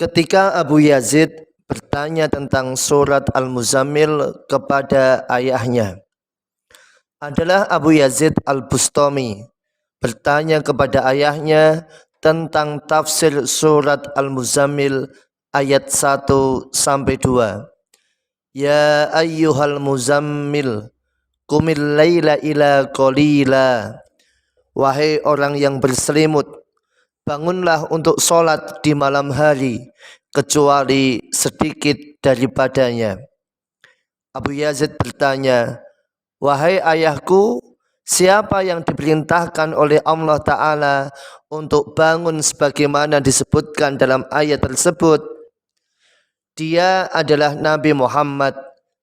Ketika Abu Yazid bertanya tentang surat Al-Muzammil kepada ayahnya, adalah Abu Yazid Al-Bustami bertanya kepada ayahnya tentang tafsir surat Al-Muzammil ayat 1 sampai 2. Ya ayyuhal muzammil qumil laila ila qalila. Wahai orang yang berselimut, bangunlah untuk sholat di malam hari, kecuali sedikit daripadanya. Abu Yazid bertanya, wahai ayahku, siapa yang diperintahkan oleh Allah Ta'ala untuk bangun sebagaimana disebutkan dalam ayat tersebut? Dia adalah Nabi Muhammad.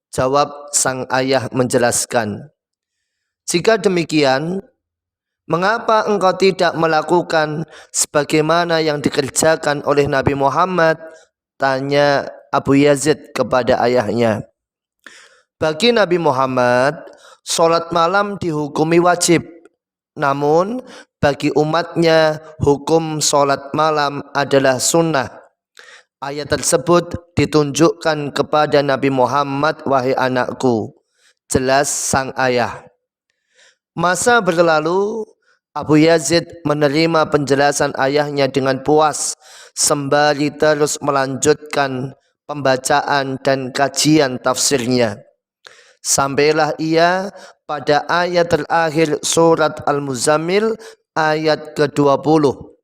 Jawab sang ayah menjelaskan, jika demikian, mengapa engkau tidak melakukan sebagaimana yang dikerjakan oleh Nabi Muhammad? Tanya Abu Yazid kepada ayahnya. Bagi Nabi Muhammad, sholat malam dihukumi wajib. Namun, bagi umatnya, hukum sholat malam adalah sunnah. Ayat tersebut ditunjukkan kepada Nabi Muhammad, wahai anakku. Jelas sang ayah. Masa berlalu, Abu Yazid menerima penjelasan ayahnya dengan puas, sembari terus melanjutkan pembacaan dan kajian tafsirnya. Sampailah ia pada ayat terakhir surat Al-Muzammil ayat ke-20.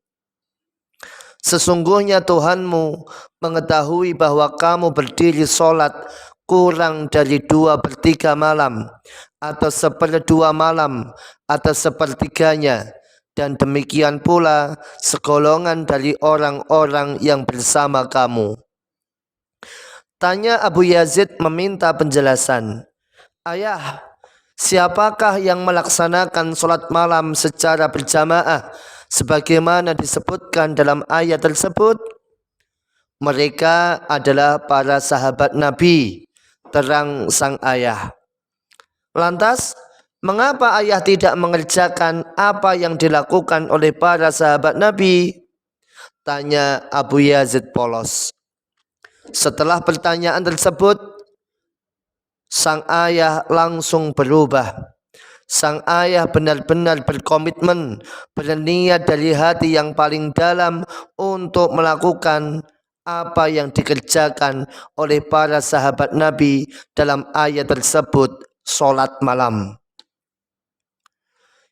Sesungguhnya Tuhanmu mengetahui bahwa kamu berdiri sholat kurang dari 2/3 malam, atau 1/2 malam, atau 1/3-nya, dan demikian pula segolongan dari orang-orang yang bersama kamu. Tanya Abu Yazid meminta penjelasan. Ayah, siapakah yang melaksanakan sholat malam secara berjamaah sebagaimana disebutkan dalam ayat tersebut? Mereka adalah para sahabat Nabi, terang sang ayah. Lantas, mengapa ayah tidak mengerjakan apa yang dilakukan oleh para sahabat Nabi? Tanya Abu Yazid polos. Setelah pertanyaan tersebut, sang ayah langsung berubah. Sang ayah benar-benar berkomitmen, berniat dari hati yang paling dalam untuk melakukan apa yang dikerjakan oleh para sahabat Nabi dalam ayat tersebut, sholat malam.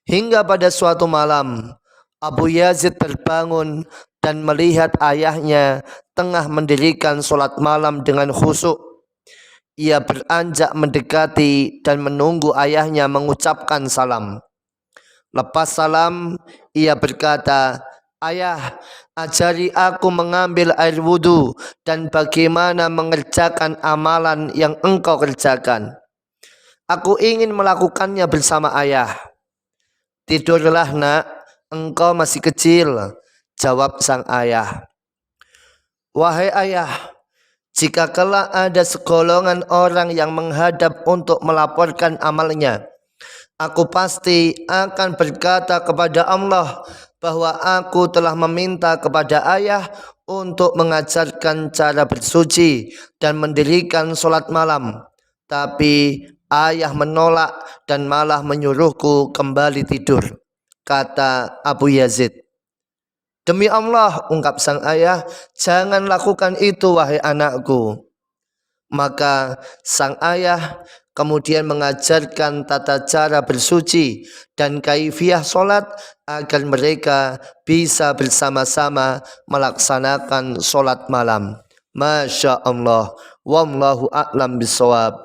Hingga pada suatu malam, Abu Yazid terbangun dan melihat ayahnya tengah mendirikan sholat malam dengan khusyuk. Ia beranjak mendekati dan menunggu ayahnya mengucapkan salam. Lepas salam, ia berkata, ayah, ajari aku mengambil air wudhu dan bagaimana mengerjakan amalan yang engkau kerjakan. Aku ingin melakukannya bersama ayah. Tidurlah nak, engkau masih kecil, jawab sang ayah. Wahai ayah, jika kelak ada segolongan orang yang menghadap untuk melaporkan amalnya, aku pasti akan berkata kepada Allah bahwa aku telah meminta kepada ayah untuk mengajarkan cara bersuci dan mendirikan sholat malam. Tapi ayah menolak dan malah menyuruhku kembali tidur, kata Abu Yazid. Demi Allah, ungkap sang ayah, jangan lakukan itu wahai anakku. Maka sang ayah kemudian mengajarkan tata cara bersuci dan kaifiah sholat agar mereka bisa bersama-sama melaksanakan sholat malam. Masya Allah, wallahu a'lam bishawab.